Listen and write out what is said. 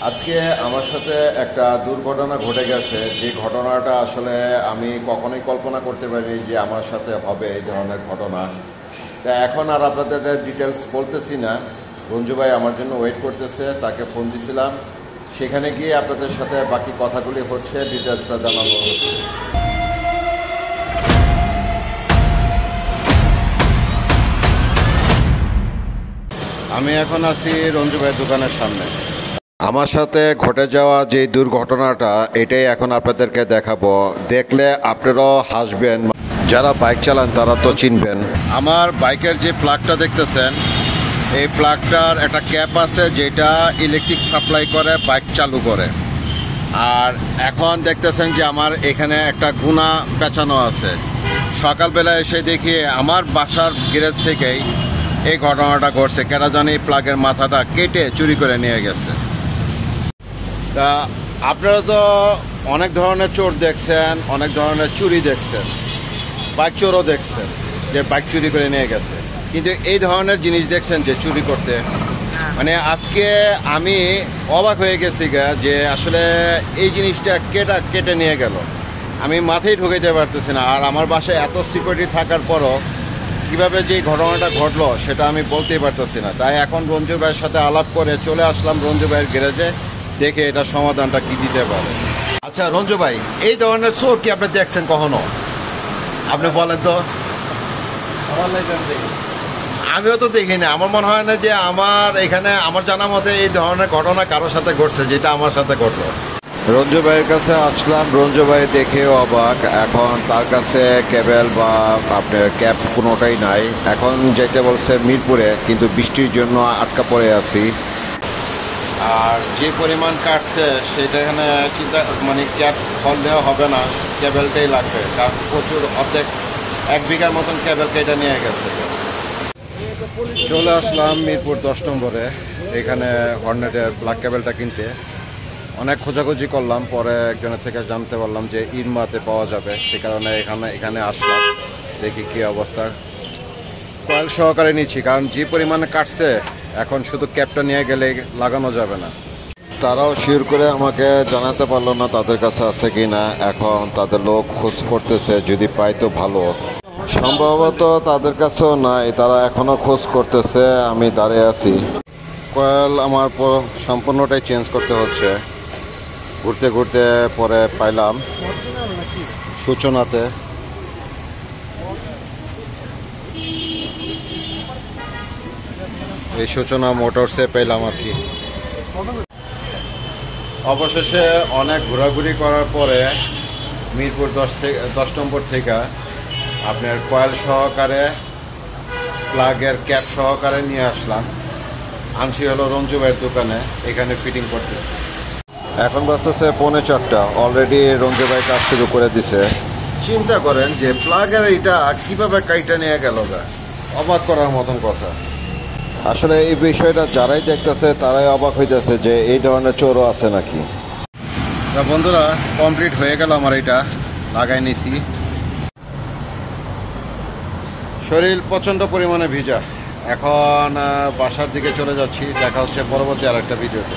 আজকে আমার সাথে একটা দুর্ঘটনা ঘটে গেছে, যে ঘটনাটা আসলে আমি কখনোই কল্পনা করতে পারিনি যে আমার সাথে হবে এই ধরনের ঘটনা। তা এখন আর আপনাদের ডিটেলস বলতেছি না। রঞ্জু ভাই আমার জন্য ওয়েট করতেছে, তাকে ফোন দিছিলাম, সেখানে গিয়ে আপনাদের সাথে বাকি কথাগুলি হচ্ছে, ডিটেলসটা জানানো হচ্ছে। আমি এখন আছি রঞ্জু ভাইয়ের দোকানের সামনে। আমার সাথে ঘটে যাওয়া যে দুর্ঘটনাটা, এটাই এখন আপনাদেরকে দেখাবো। দেখলে আপনারাও হাসবেন, যারা বাইক চালান তারা তো চিনবেন। আমার বাইকের যে প্লাগটা দেখতেছেন, এই প্লাগটার একটা ক্যাপ আছে যেটা ইলেকট্রিক সাপ্লাই করে, বাইক চালু করে। আর এখন দেখতেছেন যে আমার এখানে একটা গুণা পেঁচানো আছে। সকালবেলা এসে দেখি আমার বাসার গ্যারেজ থেকেই এই ঘটনাটা ঘটছে। কেনা জানি প্লাগের মাথাটা কেটে চুরি করে নিয়ে গেছে। তা আপনারা তো অনেক ধরনের চোর দেখছেন, অনেক ধরনের চুরি দেখছেন, বাইক চোরও দেখছেন যে বাইক চুরি করে নিয়ে গেছে, কিন্তু এই ধরনের জিনিস দেখছেন যে চুরি করতে, মানে আজকে আমি অবাক হয়ে গেছি যে আসলে এই জিনিসটা কেটে নিয়ে গেল। আমি মাথায় ঢুকাইতে পারতেছি না। আর আমার বাসায় এত সিকিউরিটি থাকার পরও কিভাবে যে ঘটনাটা ঘটলো সেটা আমি বলতেই পারতেছি না। তাই এখন রঞ্জু ভাইয়ের সাথে আলাপ করে চলে আসলাম রঞ্জু ভাইয়ের গ্যারেজে, দেখে এটা সমাধানটা কি দিতে পারে। আচ্ছা রঞ্জু ভাই, এই ধরনের চোর কি আপনি দেখছেন কখনো? আপনি বলেন তো। আমিও তো দেখিনি। আমার মনে হয় না যে আমার এখানে, আমার জানা মতে এই ধরনের ঘটনা কারোর সাথে ঘটছে যেটা আমার সাথে ঘটলো। রঞ্জু ভাইয়ের কাছে আসলাম, রঞ্জু ভাই দেখেও অবাক। এখন তার কাছে কেবল বা আপনার ক্যাপ কোনোটাই নাই। এখন যেতে বলছে মিরপুরে, কিন্তু বৃষ্টির জন্য আটকা পড়ে আছি। আর যে পরিমাণ কাটছে সেটা এখানে চিন্তা, মানে ক্যাপ ফল দেওয়া হবে না, কেবলটাই লাগবে। কারণ প্রচুর, অর্ধেক 1 বিঘার মতন কেবল কেটে নিয়ে গেছে। চলে আসলাম মিরপুর 10 নম্বরে, এখানে হর্নেটের প্লাগ কেবলটা কিনতে। অনেক খোঁজাখুঁজি করলাম, পরে একজনের থেকে জানতে পারলাম যে ইরমাতে পাওয়া যাবে। সে কারণে এখানে আসলাম, দেখি কি অবস্থা। কয়েল সহকারে নিচ্ছি, কারণ যে পরিমাণে কাটছে এখন শুধু ক্যাপটা নিয়ে গেলে লাগানো যাবে না। তারাও শিওর করে আমাকে জানাতে পারলো না তাদের কাছে আছে কি না। এখন তাদের লোক খোঁজ করতেছে, যদি পাই তো ভালো। সম্ভবত তাদের কাছেও নাই, তারা এখনো খোঁজ করতেছে। আমি দাঁড়িয়ে আছি। কয়েল আমার সম্পূর্ণটাই চেঞ্জ করতে হচ্ছে। ঘুরতে ঘুরতে পরে পাইলাম সূচনাতে। এই সূচনা মোটরসে পেলাম আর কি। অবশেষে অনেক ঘোরাঘুরি করার পরে মিরপুর 10 নম্বর থেকে আপনার কয়েল সহকারে, প্লাগের ক্যাপ সহকারে নিয়ে আসলাম। আনছি হলো রঞ্জু ভাইয়ের দোকানে, এখানে ফিটিং করতেছি। এখন বাজতেছে 3:45। অলরেডি রঞ্জু ভাই কাজ শুরু করে দিছে। চিন্তা করেন যে প্লাগের এইটা কিভাবে কাইটা নিয়ে গেল, অবাক করার মতন কথা। আসলে এই বিষয়টা যারাই দেখতেছে তারাই অবাক হইতেছে যে এই ধরনের চোরও আছে নাকি। তা বন্ধুরা, কমপ্লিট হয়ে গেল আমার, এটা লাগাই নিছি। শরীর প্রচণ্ড পরিমাণে ভিজা। এখন বাসার দিকে চলে যাচ্ছি। দেখা হচ্ছে পরবর্তী আরেকটা ভিডিওতে।